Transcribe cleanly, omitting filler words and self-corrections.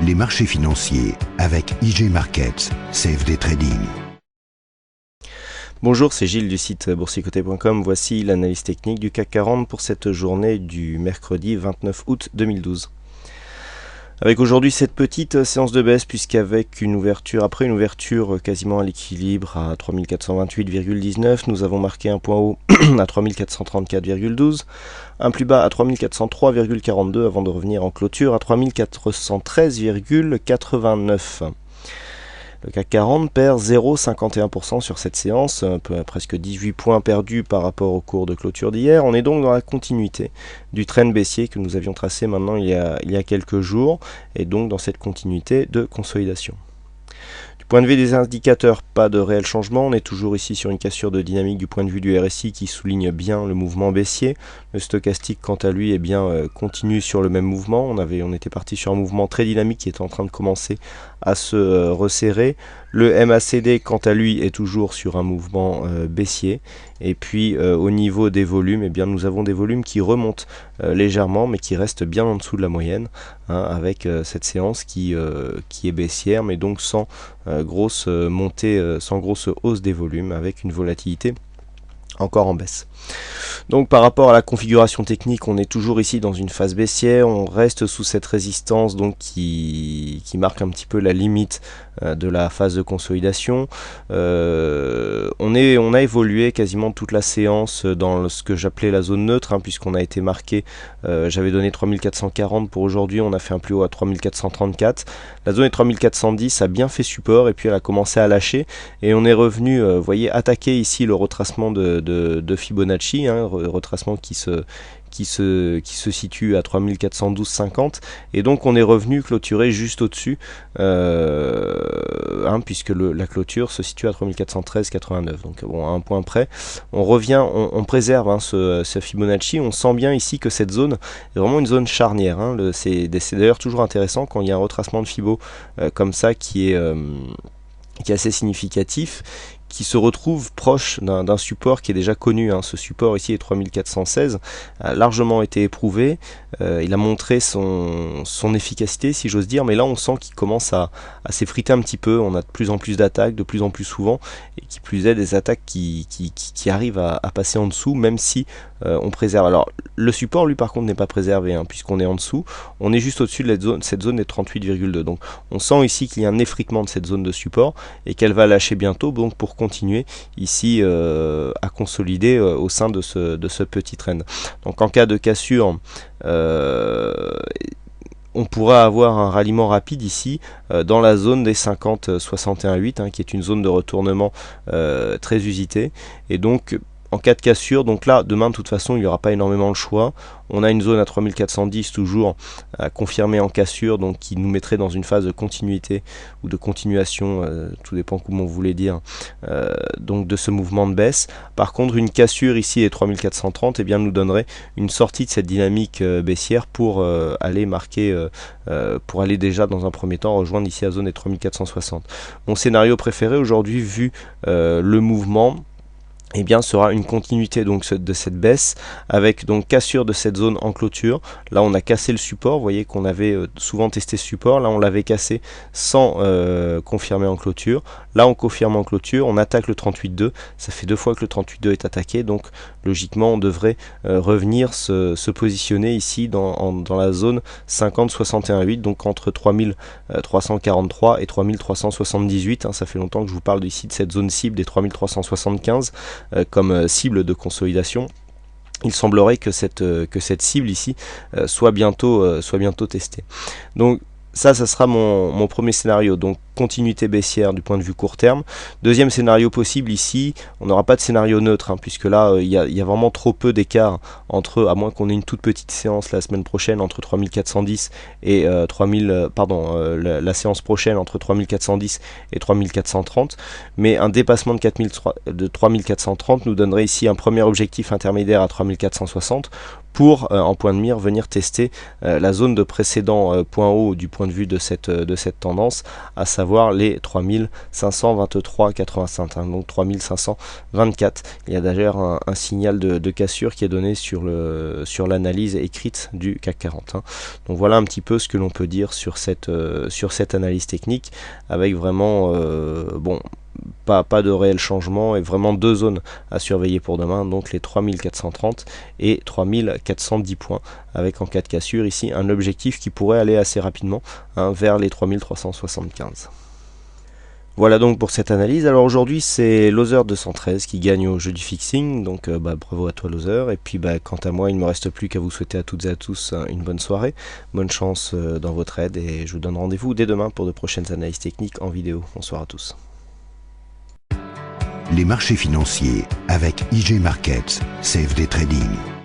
les marchés financiers avec IG Markets, CFD Trading. Bonjour, c'est Gilles du site boursicoté.com. Voici l'analyse technique du CAC 40 pour cette journée du mercredi 29 août 2012. Avec aujourd'hui cette petite séance de baisse, puisqu'avec une ouverture quasiment à l'équilibre à 3428,19, nous avons marqué un point haut à 3434,12, un plus bas à 3403,42 avant de revenir en clôture à 3413,89. Le CAC 40 perd 0,51% sur cette séance, presque 18 points perdus par rapport au cours de clôture d'hier. On est donc dans la continuité du trend baissier que nous avions tracé maintenant il y a quelques jours, et donc dans cette continuité de consolidation. Du point de vue des indicateurs, pas de réel changement. On est toujours ici sur une cassure de dynamique du point de vue du RSI qui souligne bien le mouvement baissier. Le stochastique, quant à lui, continue sur le même mouvement. On était parti sur un mouvement très dynamique qui est en train de commencer à se resserrer. Le MACD, quant à lui, est toujours sur un mouvement baissier. Et puis au niveau des volumes, nous avons des volumes qui remontent légèrement, mais qui restent bien en dessous de la moyenne, avec cette séance qui est baissière, mais donc sans grosse montée, sans grosse hausse des volumes, avec une volatilité encore en baisse. Donc par rapport à la configuration technique, on est toujours ici dans une phase baissière, on reste sous cette résistance donc qui marque un petit peu la limite de la phase de consolidation. On a évolué quasiment toute la séance dans ce que j'appelais la zone neutre, puisqu'on a été marqué, j'avais donné 3440 pour aujourd'hui, on a fait un plus haut à 3434. La zone est 3410, a bien fait support et puis elle a commencé à lâcher et on est revenu, vous voyez, attaquer ici le retracement de Fibonacci, retracement qui se situe à 3412,50, et donc on est revenu clôturer juste au-dessus, puisque la clôture se situe à 3413,89. Donc bon, à un point près, on revient, on préserve ce Fibonacci. On sent bien ici que cette zone est vraiment une zone charnière. C'est d'ailleurs toujours intéressant quand il y a un retracement de Fibo comme ça qui est assez significatif, qui se retrouve proche d'un support qui est déjà connu. Ce support ici est 3416, a largement été éprouvé, il a montré son efficacité, si j'ose dire, mais là on sent qu'il commence à s'effriter un petit peu. On a de plus en plus d'attaques, de plus en plus souvent, et qui plus est des attaques qui arrivent à passer en dessous, même si on préserve. Alors le support lui par contre n'est pas préservé, puisqu'on est en dessous, on est juste au-dessus de cette zone des 38,2, donc on sent ici qu'il y a un effritement de cette zone de support et qu'elle va lâcher bientôt, donc pour continuer ici à consolider au sein de ce petit trend. Donc en cas de cassure, on pourra avoir un ralliement rapide ici dans la zone des 50,61,8, qui est une zone de retournement très usitée, et donc en cas de cassure, donc là demain de toute façon il n'y aura pas énormément le choix. On a une zone à 3410 toujours confirmée en cassure, donc qui nous mettrait dans une phase de continuité ou de continuation, tout dépend comment vous voulez dire, donc de ce mouvement de baisse. Par contre une cassure ici est 3430, nous donnerait une sortie de cette dynamique baissière pour aller marquer, pour aller déjà dans un premier temps rejoindre ici la zone des 3460. Mon scénario préféré aujourd'hui, vu le mouvement, sera une continuité donc de cette baisse, avec donc cassure de cette zone en clôture. Là on a cassé le support, vous voyez qu'on avait souvent testé ce support, là on l'avait cassé sans confirmer en clôture. Là on confirme en clôture, on attaque le 38,2, ça fait deux fois que le 38,2 est attaqué, donc logiquement on devrait revenir se positionner ici dans la zone 50,61,8, donc entre 3343 et 3378, ça fait longtemps que je vous parle ici de cette zone cible des 3375 comme cible de consolidation. Il semblerait que cette cible ici soit bientôt testée. Donc ça sera mon premier scénario, donc continuité baissière du point de vue court terme. Deuxième scénario possible ici, on n'aura pas de scénario neutre, puisque là il y a vraiment trop peu d'écart entre, à moins qu'on ait une toute petite séance la semaine prochaine entre 3410 et la séance prochaine entre 3410 et 3430, mais un dépassement de 3430 nous donnerait ici un premier objectif intermédiaire à 3460 pour en point de mire venir tester la zone de précédent point haut du point de vue de cette tendance, à savoir savoir les 3523,85, hein, donc 3524. Il y a d'ailleurs un signal de cassure qui est donné sur l'analyse écrite du CAC 40. Hein. Donc voilà un petit peu ce que l'on peut dire sur cette analyse technique, avec vraiment pas de réel changement et vraiment deux zones à surveiller pour demain, donc les 3430 et 3410 points, avec en cas de cassure ici un objectif qui pourrait aller assez rapidement, hein, vers les 3375. Voilà donc pour cette analyse. Alors aujourd'hui c'est Loser 213 qui gagne au jeu du fixing, donc bravo à toi Loser. Et puis quant à moi il ne me reste plus qu'à vous souhaiter à toutes et à tous une bonne soirée, bonne chance dans votre aide, et je vous donne rendez-vous dès demain pour de prochaines analyses techniques en vidéo. Bonsoir à tous. Les marchés financiers avec IG Markets, CFD Trading.